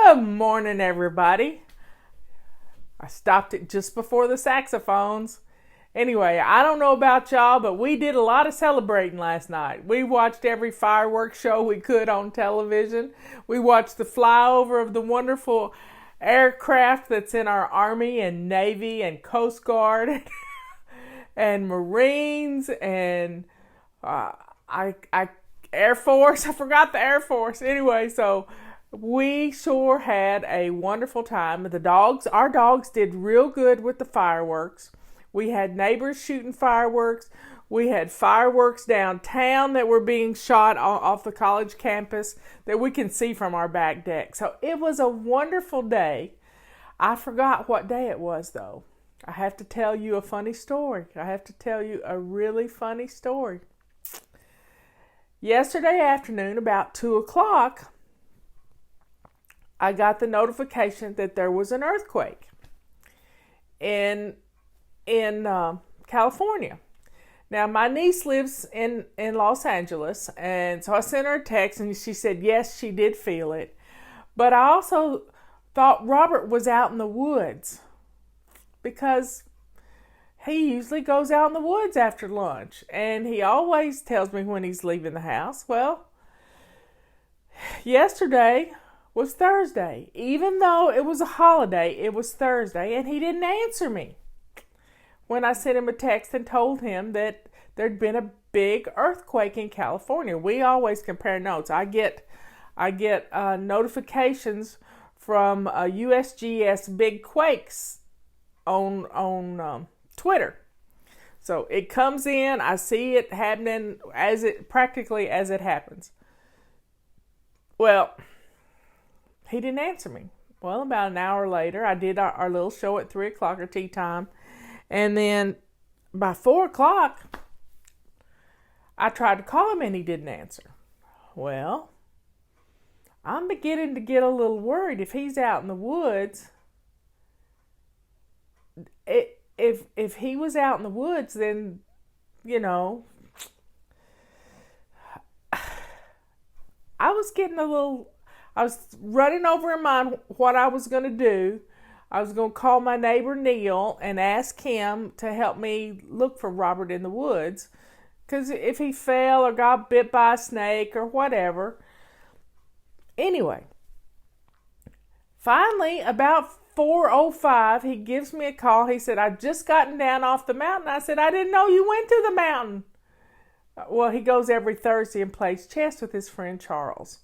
Good morning, everybody. I stopped it just before the saxophones. Anyway, I don't know about y'all, but we did a lot of celebrating last night. We watched every fireworks show we could on television. We watched the flyover of the wonderful aircraft that's in our Army and Navy and Coast Guard and Marines and Air Force. I forgot the Air Force. Anyway, so we sure had a wonderful time. Our dogs did real good with the fireworks. We had neighbors shooting fireworks. We had fireworks downtown that were being shot off the college campus that we can see from our back deck. So it was a wonderful day. I forgot what day it was, though. I have to tell you a funny story. I have to tell you a really funny story. Yesterday afternoon, about 2 o'clock, I got the notification that there was an earthquake in California. Now, my niece lives in Los Angeles, and so I sent her a text, and she said, yes, she did feel it. But I also thought Robert was out in the woods because he usually goes out in the woods after lunch, and he always tells me when he's leaving the house. Well, yesterday was Thursday. Even though it was a holiday, it was Thursday, and he didn't answer me when I sent him a text and told him that there'd been a big earthquake in California. We always compare notes. I get notifications from USGS Big Quakes on Twitter. So it comes in, I see it happening practically as it happens. Well, he didn't answer me. Well, about an hour later, I did our little show at 3 o'clock, or tea time. And then by 4 o'clock, I tried to call him and he didn't answer. Well, I'm beginning to get a little worried. If he's out in the woods, if he was out in the woods, then, I was running over in mind what I was going to do. I was going to call my neighbor Neil and ask him to help me look for Robert in the woods. Because if he fell or got bit by a snake or whatever. Anyway, finally, about 4:05, he gives me a call. He said, I've just gotten down off the mountain. I said, I didn't know you went to the mountain. Well, he goes every Thursday and plays chess with his friend Charles.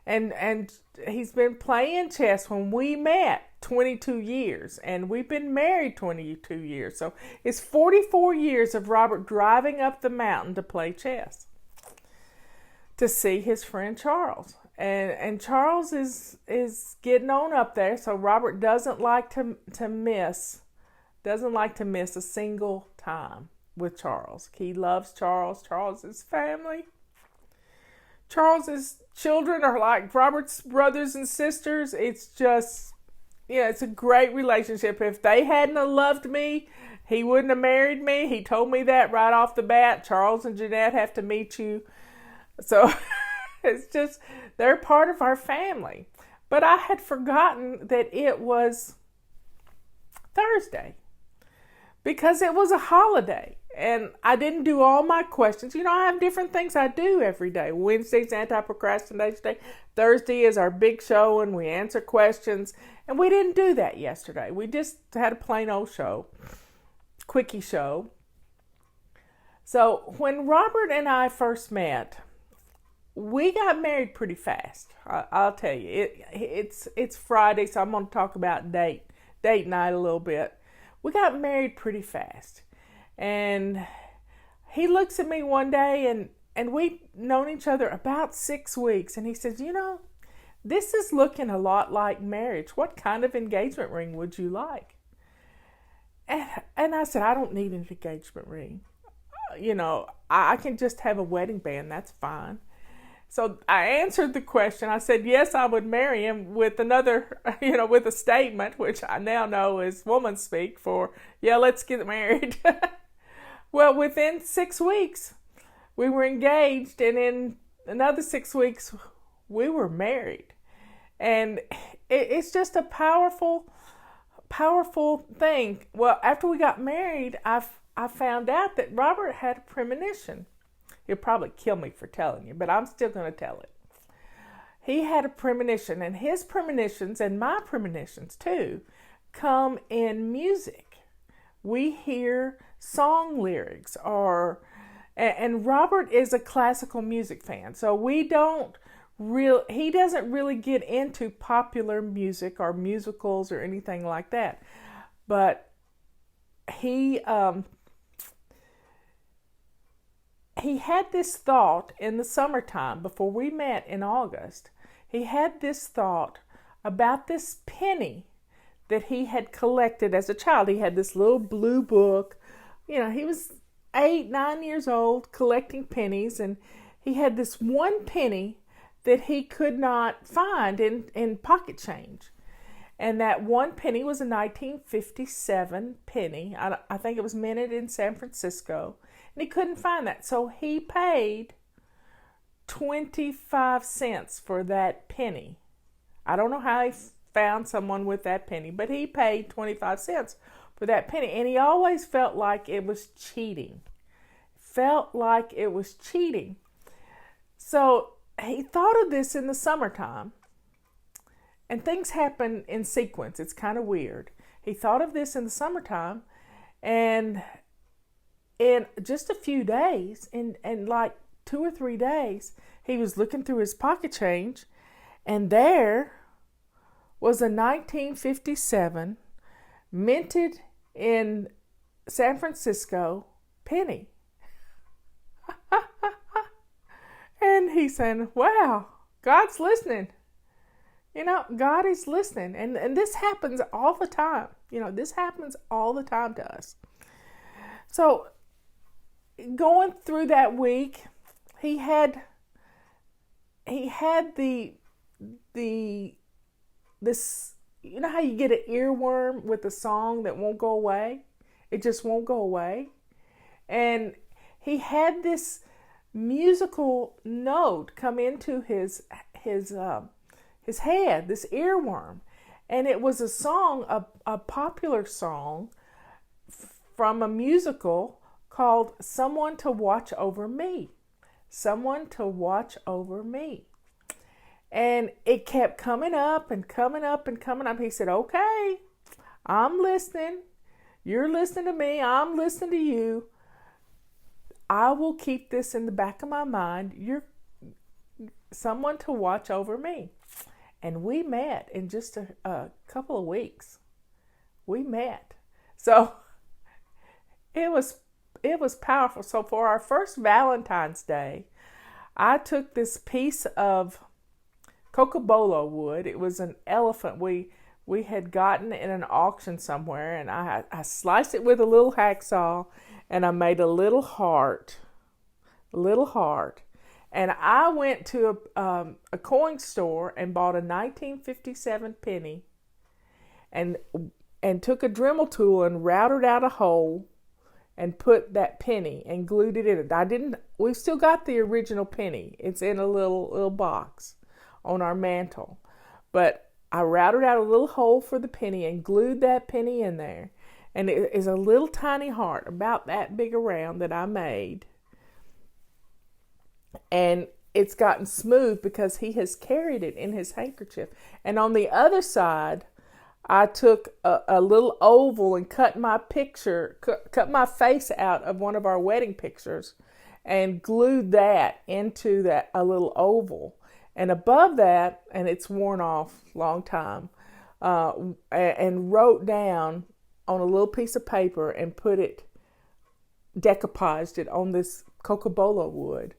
And he's been playing chess when we met 22 years, and we've been married 22 years. So it's 44 years of Robert driving up the mountain to play chess, to see his friend Charles. And Charles is getting on up there, so Robert doesn't like to miss a single time with Charles. He loves Charles. Charles is family. Charles's children are like Robert's brothers and sisters. It's just, it's a great relationship. If they hadn't have loved me, he wouldn't have married me. He told me that right off the bat. Charles and Jeanette have to meet you. So it's just, they're part of our family. But I had forgotten that it was Thursday because it was a holiday. And I didn't do all my questions. I have different things I do every day. Wednesday's anti-procrastination day. Thursday is our big show and we answer questions. And we didn't do that yesterday. We just had a plain old show. Quickie show. So when Robert and I first met, we got married pretty fast. I'll tell you. It's Friday, so I'm going to talk about date night a little bit. We got married pretty fast. And he looks at me one day, and we've known each other about 6 weeks. And he says, this is looking a lot like marriage. What kind of engagement ring would you like? And I said, I don't need an engagement ring. I can just have a wedding band. That's fine. So I answered the question. I said, yes, I would marry him with another, with a statement, which I now know is woman speak for, yeah, let's get married. Well, within 6 weeks, we were engaged, and in another 6 weeks, we were married. And it's just a powerful, powerful thing. Well, after we got married, I found out that Robert had a premonition. He'll probably kill me for telling you, but I'm still going to tell it. He had a premonition, and his premonitions and my premonitions too come in music. We hear song lyrics, and Robert is a classical music fan, so he doesn't really get into popular music or musicals or anything like that. But he had this thought in the summertime before we met in August. He had this thought about this penny that he had collected as a child. He had this little blue book. He was 8, 9 years old collecting pennies, and he had this one penny that he could not find in pocket change. And that one penny was a 1957 penny. I think it was minted in San Francisco. And he couldn't find that. So he paid 25 cents for that penny. I don't know how he found someone with that penny, but he paid 25 cents for that penny. And he always felt like it was cheating. So he thought of this in the summertime. And things happen in sequence. It's kind of weird. He thought of this in the summertime, and in just a few days, in like 2 or 3 days, he was looking through his pocket change, and there was a 1957 minted in San Francisco penny. And he's saying, wow, God's listening. God is listening. And this happens all the time. This happens all the time to us. So going through that week, he had this, how you get an earworm with a song that won't go away? It just won't go away. And he had this musical note come into his head, this earworm. And it was a song, a popular song from a musical called Someone to Watch Over Me. Someone to Watch Over Me. And it kept coming up and coming up and coming up. He said, okay, I'm listening. You're listening to me. I'm listening to you. I will keep this in the back of my mind. You're someone to watch over me. And we met in just a couple of weeks. We met. So it was powerful. So for our first Valentine's Day, I took this piece of cocobolo wood. It was an elephant we had gotten in an auction somewhere, and I sliced it with a little hacksaw, and I made a little heart. And I went to a coin store and bought a 1957 penny, and took a Dremel tool and routed out a hole and put that penny and glued it in it. We still got the original penny. It's in a little box on our mantle. But I routed out a little hole for the penny and glued that penny in there. And it is a little tiny heart, about that big around, that I made. And it's gotten smooth because he has carried it in his handkerchief. And on the other side, I took a little oval and cut my face out of one of our wedding pictures and glued that into a little oval. And above that, and it's worn off long time, and wrote down on a little piece of paper and decoupaged it on this cocobolo wood,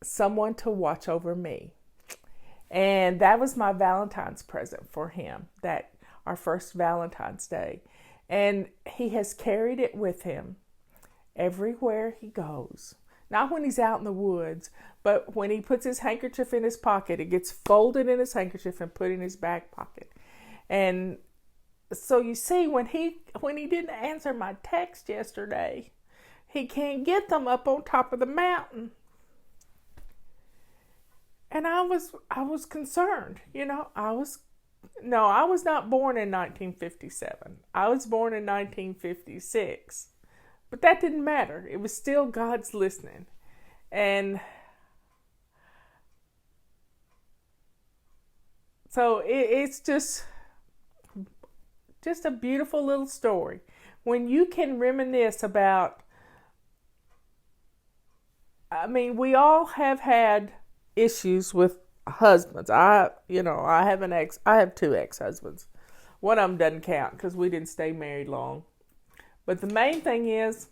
someone to watch over me. And that was my Valentine's present for him, our first Valentine's Day. And he has carried it with him everywhere he goes. Not when he's out in the woods, but when he puts his handkerchief in his pocket, it gets folded in his handkerchief and put in his back pocket. And so you see, when he didn't answer my text yesterday, he can't get them up on top of the mountain. And I was concerned, I was not born in 1957. I was born in 1956. But that didn't matter. It was still God's listening. And so it's just a beautiful little story. When you can reminisce about, we all have had issues with husbands. I have two ex-husbands. One of them doesn't count because we didn't stay married long. But the main thing is,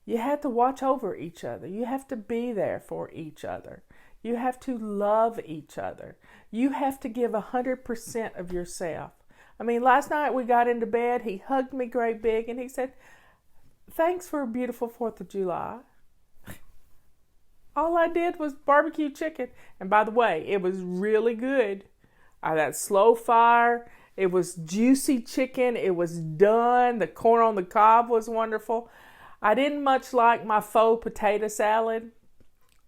you have to watch over each other. You have to be there for each other. You have to love each other. You have to give 100% of yourself. Last night we got into bed, he hugged me great big, and he said, "Thanks for a beautiful 4th of July." All I did was barbecue chicken. And by the way, it was really good. That slow fire, it was juicy chicken, it was done. The corn on the cob was wonderful. I didn't much like my faux potato salad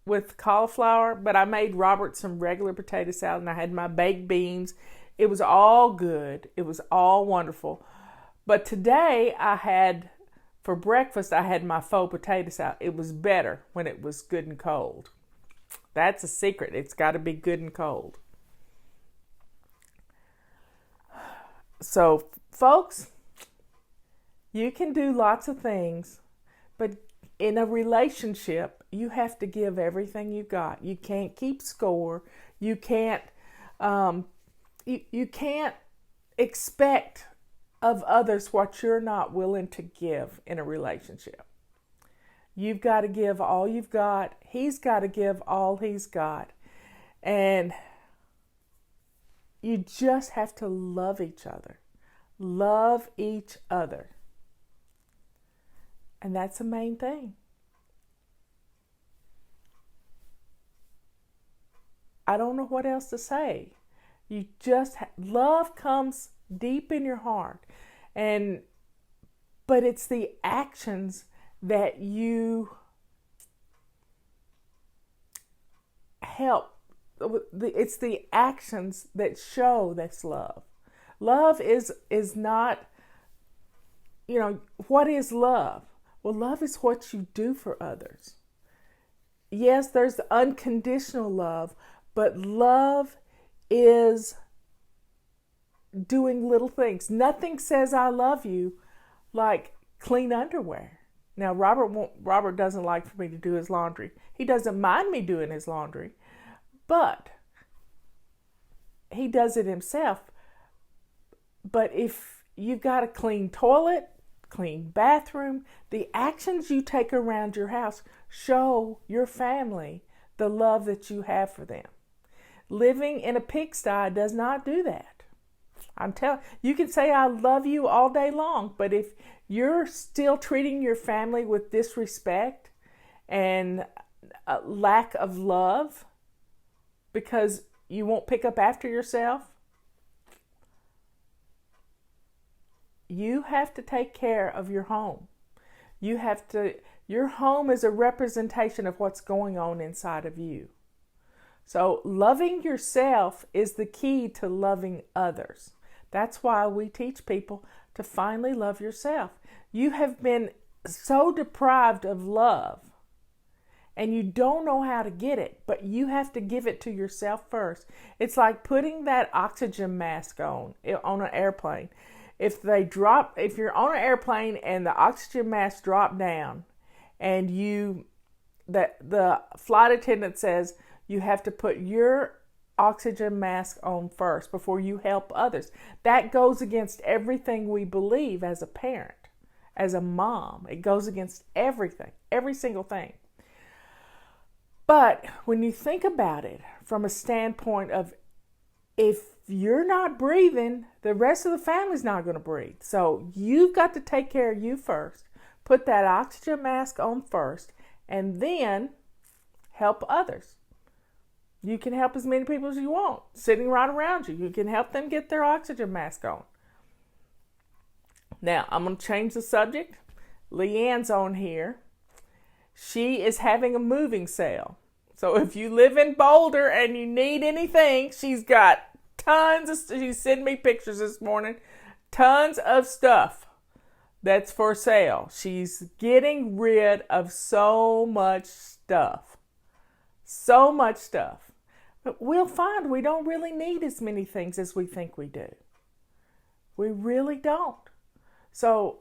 with cauliflower, but I made Robert some regular potato salad, and I had my baked beans. It was all good. It was all wonderful. But today for breakfast, I had my faux potato salad. It was better when it was good and cold. That's a secret. It's got to be good and cold. So, folks, you can do lots of things, but in a relationship, you have to give everything you got. You can't keep score. You can't you can't expect of others what you're not willing to give in a relationship. You've got to give all you've got. He's got to give all he's got. And you just have to love each other. Love each other. And that's the main thing. I don't know what else to say. You just love comes deep in your heart, but it's the actions that you help. It's the actions that show that's love. Love is not, what is love? Well, love is what you do for others. Yes, there's unconditional love, but love is doing little things. Nothing says I love you like clean underwear. Now, Robert doesn't like for me to do his laundry. He doesn't mind me doing his laundry, but he does it himself. But if you've got a clean toilet, clean bathroom, the actions you take around your house show your family the love that you have for them. Living in a pigsty does not do that. You can say I love you all day long, but if you're still treating your family with disrespect and a lack of love because you won't pick up after yourself, you have to take care of your home. Your home is a representation of what's going on inside of you. So loving yourself is the key to loving others. That's why we teach people to finally love yourself. You have been so deprived of love and you don't know how to get it, but you have to give it to yourself first. It's like putting that oxygen mask on an airplane. If you're on an airplane and the oxygen mask drop down and the flight attendant says you have to put your oxygen mask on first before you help others. That goes against everything we believe as a parent, as a mom. It goes against everything, every single thing. But when you think about it from a standpoint of if you're not breathing, the rest of the family's not going to breathe. So you've got to take care of you first. Put that oxygen mask on first and then help others. You can help as many people as you want, sitting right around you. You can help them get their oxygen mask on. Now, I'm going to change the subject. Leanne's on here. She is having a moving sale. So if you live in Boulder and you need anything, she's got tons of, she sent me pictures this morning, tons of stuff that's for sale. She's getting rid of so much stuff. So much stuff. But we'll find we don't really need as many things as we think we do. We really don't. So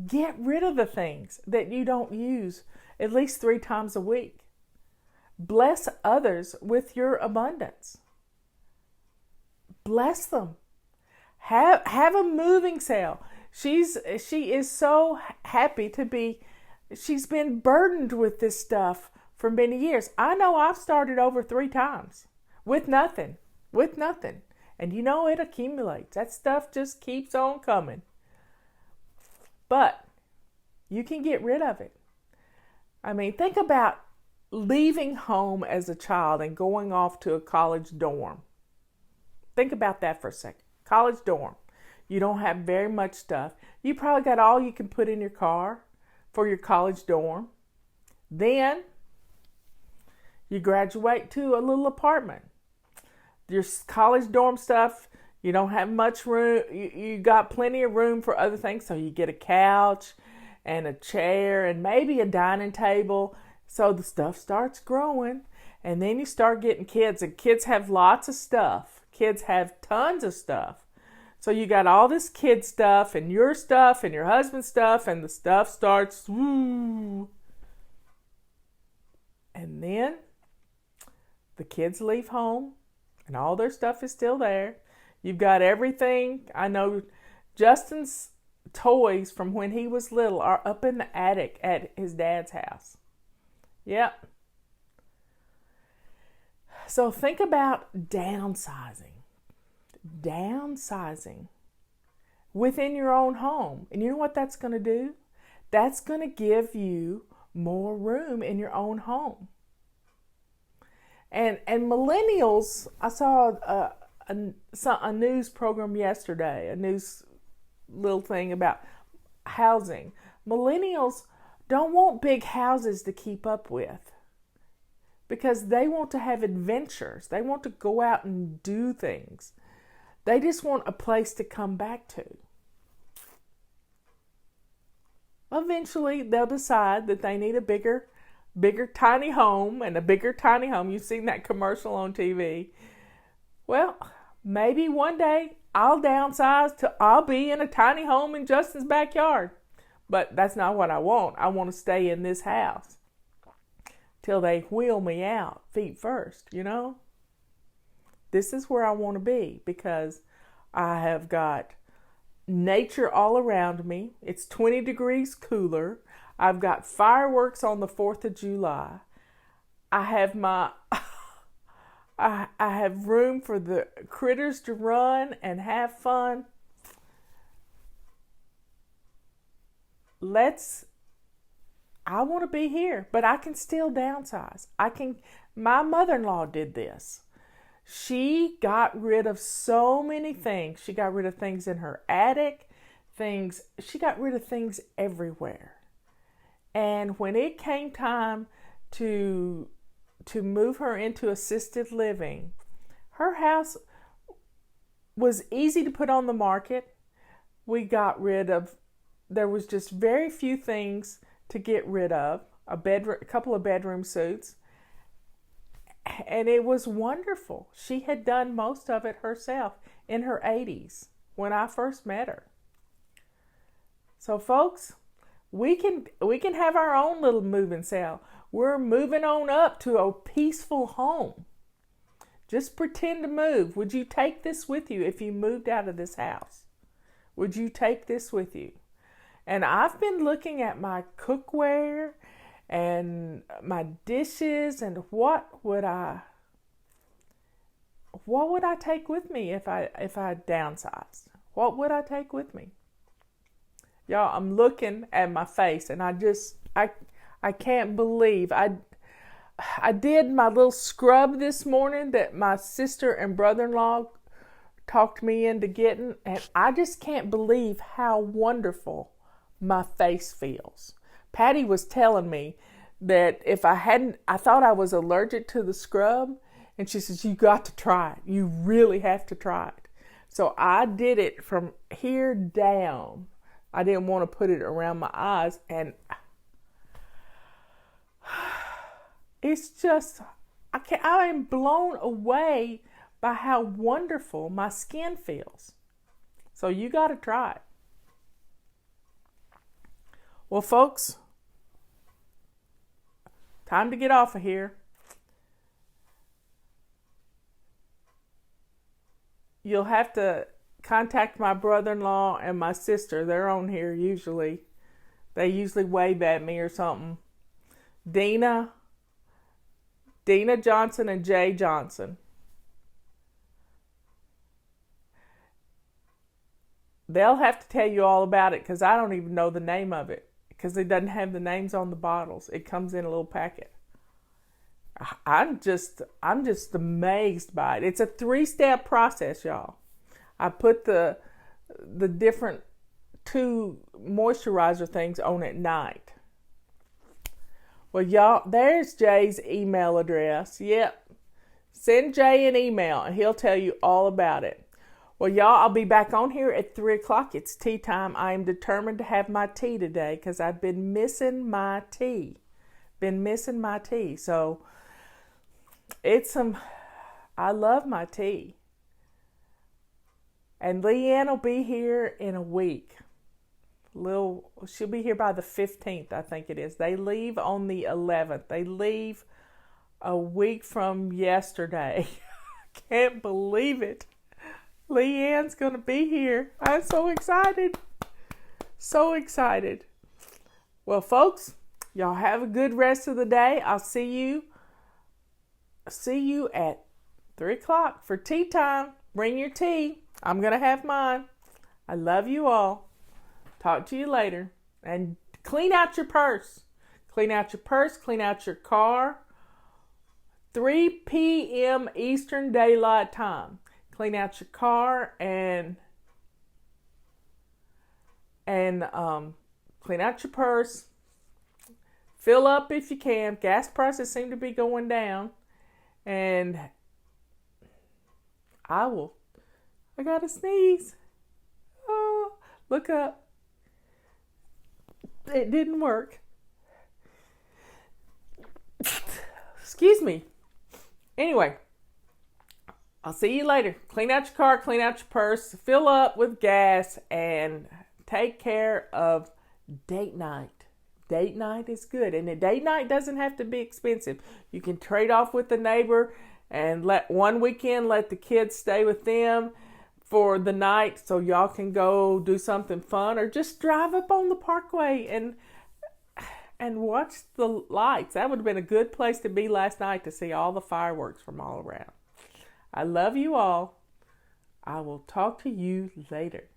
get rid of the things that you don't use at least 3 times a week. Bless others with your abundance. Bless them. Have a moving sale. She is so happy to be, she's been burdened with this stuff for many years. I know I've started over 3 times with nothing. And you know it accumulates. That stuff just keeps on coming. But you can get rid of it. I mean, think about leaving home as a child and going off to a college dorm. Think about that for a second. College dorm. You don't have very much stuff. You probably got all you can put in your car for your college dorm. Then you graduate to a little apartment. Your college dorm stuff, you don't have much room. You got plenty of room for other things. So you get a couch and a chair and maybe a dining table. So the stuff starts growing. And then you start getting kids. And kids have lots of stuff. Kids have tons of stuff. So you got all this kid stuff and your husband's stuff. And the stuff starts, woo. And then the kids leave home. And all their stuff is still there. You've got everything. I know Justin's toys from when he was little are up in the attic at his dad's house. Yep. So think about downsizing. Downsizing within your own home. And you know what that's going to do? That's going to give you more room in your own home. And millennials, I saw a news program yesterday, a news little thing about housing. Millennials don't want big houses to keep up with because they want to have adventures. They want to go out and do things. They just want a place to come back to. Eventually, they'll decide that they need a bigger tiny home and a bigger tiny home. You've seen that commercial on TV. Well, maybe one day I'll downsize to I'll be in a tiny home in Justin's backyard. But that's not what I want. I want to stay in this house till they wheel me out, feet first, you know? This is where I want to be because I have got nature all around me. It's 20 degrees cooler. I've got fireworks on the 4th of July. I have I have room for the critters to run and have fun. I want to be here, but I can still downsize. My mother-in-law did this. She got rid of so many things. She got rid of things in her attic, she got rid of things everywhere. And when it came time to move her into assisted living, her house was easy to put on the market. We got rid of, there was just very few things to get rid of, a couple of bedroom suites. And it was wonderful. She had done most of it herself in her 80s when I first met her. So folks, we can have our own little moving sale. We're moving on up to a peaceful home. Just pretend to move. Would you take this with you if you moved out of this house? Would you take this with you? And I've been looking at my cookware and my dishes and what would I take with me if I downsized? What would I take with me? Y'all, I'm looking at my face and I can't believe I did my little scrub this morning that my sister and brother-in-law talked me into getting, and I just can't believe how wonderful my face feels. Patty was telling me that if I hadn't, I thought I was allergic to the scrub. And she says, you got to try it. You really have to try it. So I did it from here down. I didn't want to put it around my eyes. And it's just, I am blown away by how wonderful my skin feels. So you got to try it. Well, folks, time to get off of here. You'll have to contact my brother-in-law and my sister. They're on here usually. They usually wave at me or something. Dina Johnson and Jay Johnson. They'll have to tell you all about it because I don't even know the name of it because it doesn't have the names on the bottles. It comes in a little packet. I'm just amazed by it. It's a 3-step process, y'all. I put the different 2 moisturizer things on at night. Well, y'all, there's Jay's email address. Yep. Send Jay an email and he'll tell you all about it. Well, y'all, I'll be back on here at 3 o'clock. It's tea time. I am determined to have my tea today because I've been missing my tea. So I love my tea. And Leanne will be here in a week. She'll be here by the 15th, I think it is. They leave on the 11th. They leave a week from yesterday. I can't believe it. Leanne's going to be here. I'm so excited. So excited. Well, folks, y'all have a good rest of the day. I'll see you at 3 o'clock for tea time. Bring your tea. I'm going to have mine. I love you all. Talk to you later. And clean out your purse. Clean out your purse. Clean out your car. 3 p.m. Eastern Daylight Time. Clean out your car and clean out your purse. Fill up if you can. Gas prices seem to be going down. And I gotta sneeze. Oh, look up. It didn't work. Excuse me. Anyway, I'll see you later. Clean out your car, clean out your purse, fill up with gas, and take care of date night. Date night is good. And a date night doesn't have to be expensive. You can trade off with the neighbor and let the kids stay with them for the night so y'all can go do something fun, or just drive up on the parkway and watch the lights. That would have been a good place to be last night to see all the fireworks from all around. I love you all. I will talk to you later.